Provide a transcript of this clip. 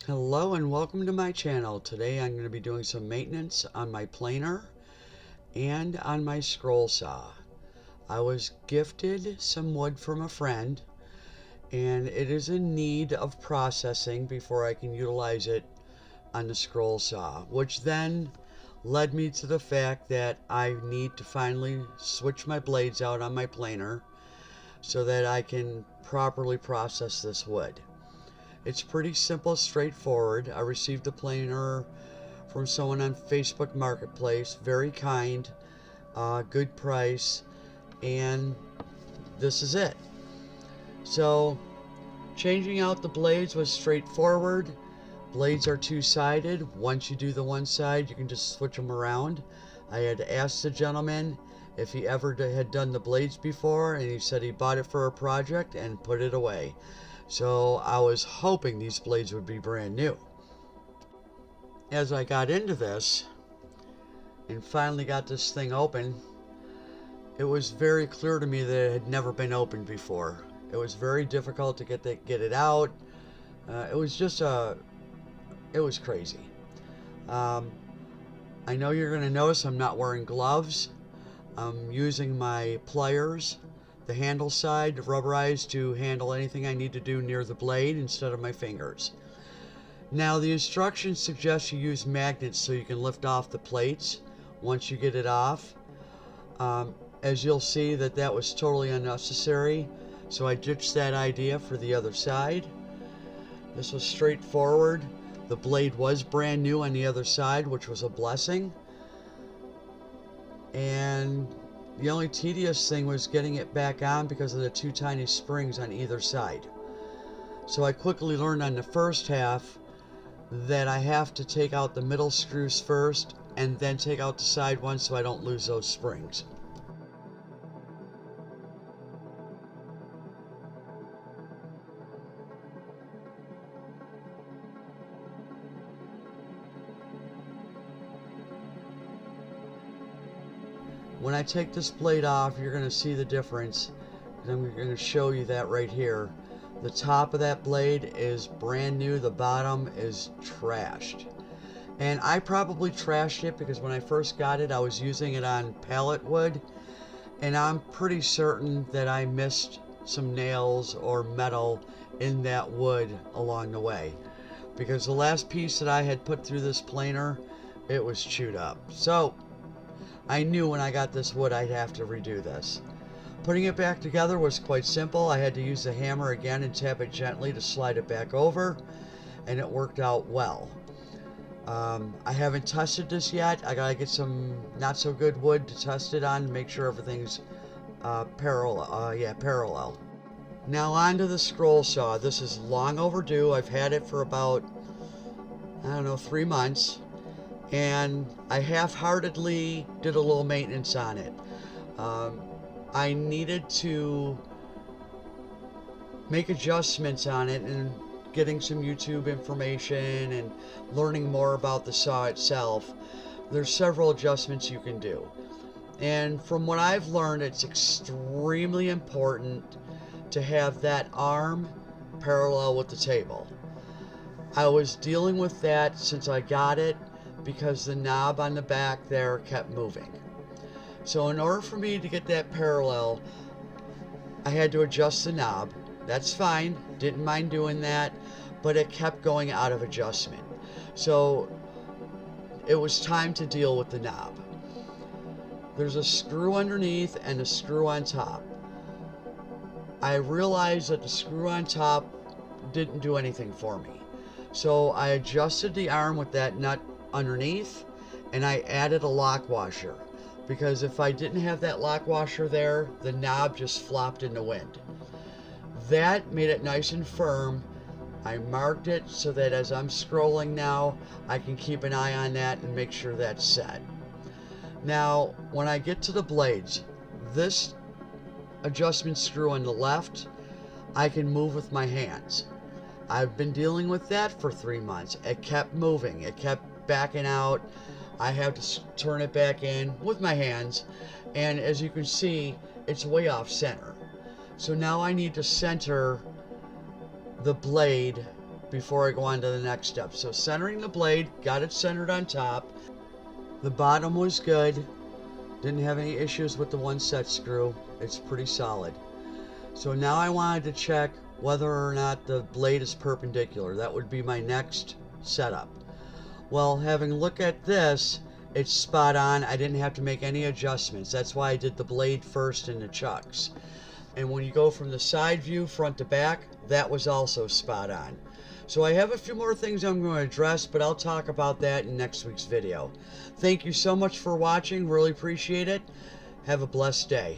Hello and welcome to my channel. Today I'm going to be doing some maintenance on my planer and on my scroll saw. I was gifted some wood from a friend and it is in need of processing before I can utilize it on the scroll saw, which then led me to the fact that I need to finally switch my blades out on my planer so that I can properly process this wood. It's pretty simple, straightforward. I received a planer from someone on Facebook Marketplace, very kind, good price, and this is it. So changing out the blades was straightforward. Blades are two-sided. Once you do the one side, you can just switch them around. I had asked the gentleman if he ever had done the blades before, and he said he bought it for a project and put it away. So I was hoping these blades would be brand new. As I got into this and finally got this thing open, it was very clear to me that it had never been opened before. It was very difficult to get it out. It was crazy. I know you're going to notice I'm not wearing gloves. I'm using my pliers, the handle side rubberized to handle anything I need to do near the blade instead of my fingers. Now the instructions suggest you use magnets so you can lift off the plates once you get it off. As you'll see, that was totally unnecessary, so I ditched that idea for the other side. This was straightforward. The blade was brand new on the other side, which was a blessing. And the only tedious thing was getting it back on because of the two tiny springs on either side. So I quickly learned on the first half that I have to take out the middle screws first and then take out the side ones so I don't lose those springs. When I take this blade off, you're going to see the difference, and I'm going to show you that right here. The top of that blade is brand new, the bottom is trashed. And I probably trashed it because when I first got it, I was using it on pallet wood, and I'm pretty certain that I missed some nails or metal in that wood along the way. Because the last piece that I had put through this planer, it was chewed up. So I knew when I got this wood I'd have to redo this. Putting it back together was quite simple. I had to use the hammer again and tap it gently to slide it back over, and it worked out well. I haven't tested this yet. I gotta get some not so good wood to test it on to make sure everything's parallel. Now on to the scroll saw. This is long overdue. I've had it for about, I don't know, 3 months. And I half-heartedly did a little maintenance on it. I needed to make adjustments on it and getting some YouTube information and learning more about the saw itself. There's several adjustments you can do. And from what I've learned, it's extremely important to have that arm parallel with the table. I was dealing with that since I got it, because the knob on the back there kept moving. So in order for me to get that parallel, I had to adjust the knob. That's fine, didn't mind doing that, but it kept going out of adjustment. So it was time to deal with the knob. There's a screw underneath and a screw on top. I realized that the screw on top didn't do anything for me. So I adjusted the arm with that nut underneath, and I added a lock washer, because if I didn't have that lock washer there, the knob just flopped in the wind. That made it nice and firm. I marked it so that as I'm scrolling now, I can keep an eye on that and make sure that's set. Now when I get to the blades, this adjustment screw on the left, I can move with my hands. I've been dealing with that for 3 months. It kept moving, it kept backing out. I have to turn it back in with my hands, and as you can see, it's way off center. So now I need to center the blade before I go on to the next step. So centering the blade, got it centered on top. The bottom was good. Didn't have any issues with the one set screw. It's pretty solid. So now I wanted to check whether or not the blade is perpendicular. That would be my next setup. Well, having looked at this, it's spot on. I didn't have to make any adjustments. That's why I did the blade first in the chucks. And when you go from the side view, front to back, that was also spot on. So I have a few more things I'm going to address, but I'll talk about that in next week's video. Thank you so much for watching. Really appreciate it. Have a blessed day.